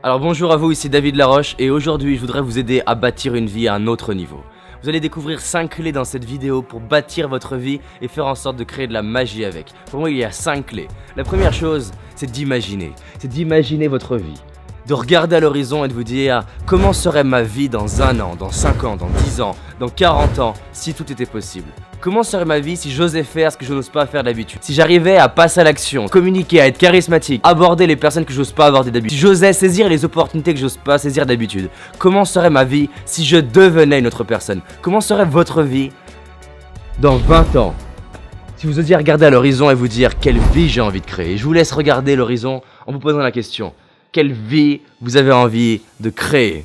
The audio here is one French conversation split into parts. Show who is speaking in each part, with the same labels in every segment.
Speaker 1: Alors bonjour à vous, ici David Laroche et aujourd'hui je voudrais vous aider à bâtir une vie à un autre niveau. Vous allez découvrir 5 clés dans cette vidéo pour bâtir votre vie et faire en sorte de créer de la magie avec. Pour moi il y a 5 clés. La première chose c'est d'imaginer votre vie. De regarder à l'horizon et de vous dire comment serait ma vie dans 1 an, dans 5 ans, dans 10 ans, dans 40 ans si tout était possible. Comment serait ma vie si j'osais faire ce que je n'ose pas faire d'habitude? Si j'arrivais à passer à l'action, communiquer, à être charismatique, aborder les personnes que j'ose pas aborder d'habitude, si j'osais saisir les opportunités que j'ose pas saisir d'habitude, comment serait ma vie si je devenais une autre personne? Comment serait votre vie dans 20 ans? Si vous osiez regarder à l'horizon et vous dire quelle vie j'ai envie de créer, je vous laisse regarder l'horizon en vous posant la question. Quelle vie vous avez envie de créer?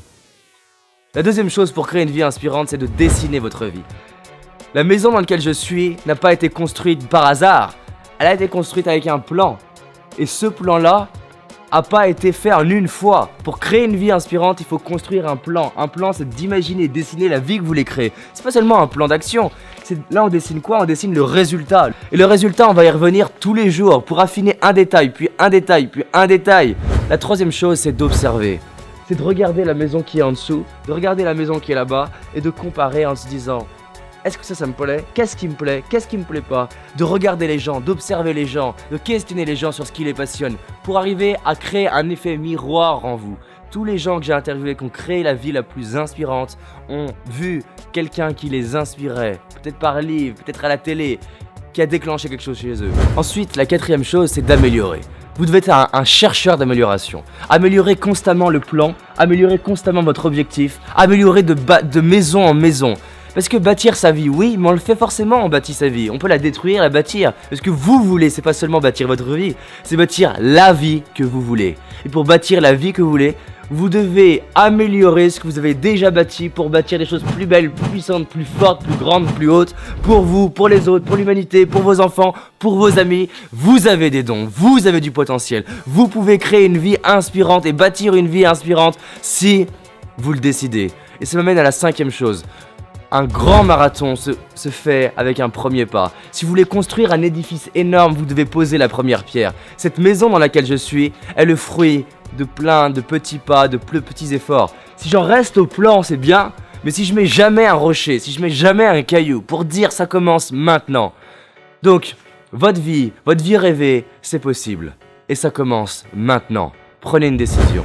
Speaker 1: La deuxième chose pour créer une vie inspirante, c'est de dessiner votre vie. La maison dans laquelle je suis n'a pas été construite par hasard. Elle a été construite avec un plan. Et ce plan-là n'a pas été fait en une fois. Pour créer une vie inspirante, il faut construire un plan. Un plan, c'est d'imaginer, dessiner la vie que vous voulez créer. C'est pas seulement un plan d'action. Là, on dessine quoi? On dessine le résultat. Et le résultat, on va y revenir tous les jours pour affiner un détail, puis un détail, puis un détail. La troisième chose, c'est d'observer. C'est de regarder la maison qui est en dessous, de regarder la maison qui est là-bas et de comparer en se disant: est-ce que ça me plaît? Qu'est-ce qui me plaît? Qu'est-ce qui me plaît pas? De regarder les gens, d'observer les gens, de questionner les gens sur ce qui les passionne pour arriver à créer un effet miroir en vous. Tous les gens que j'ai interviewés qui ont créé la vie la plus inspirante ont vu quelqu'un qui les inspirait, peut-être par livre, peut-être à la télé, qui a déclenché quelque chose chez eux. Ensuite, la quatrième chose, c'est d'améliorer. Vous devez être un chercheur d'amélioration. Améliorer constamment le plan, améliorer constamment votre objectif, améliorer de maison en maison. Parce que bâtir sa vie, oui, mais on le fait forcément, on bâtit sa vie. On peut la détruire, la bâtir. Parce que vous voulez, c'est pas seulement bâtir votre vie, c'est bâtir la vie que vous voulez. Et pour bâtir la vie que vous voulez, vous devez améliorer ce que vous avez déjà bâti pour bâtir des choses plus belles, plus puissantes, plus fortes, plus grandes, plus hautes. Pour vous, pour les autres, pour l'humanité, pour vos enfants, pour vos amis. Vous avez des dons, vous avez du potentiel. Vous pouvez créer une vie inspirante et bâtir une vie inspirante si vous le décidez. Et ça m'amène à la 5e chose. Un grand marathon se fait avec un premier pas. Si vous voulez construire un édifice énorme, vous devez poser la première pierre. Cette maison dans laquelle je suis est le fruit de plein de petits pas, de petits efforts. Si j'en reste au plan, c'est bien, mais si je mets jamais un rocher, si je mets jamais un caillou pour dire ça commence maintenant. Donc, votre vie rêvée, c'est possible. Et ça commence maintenant. Prenez une décision.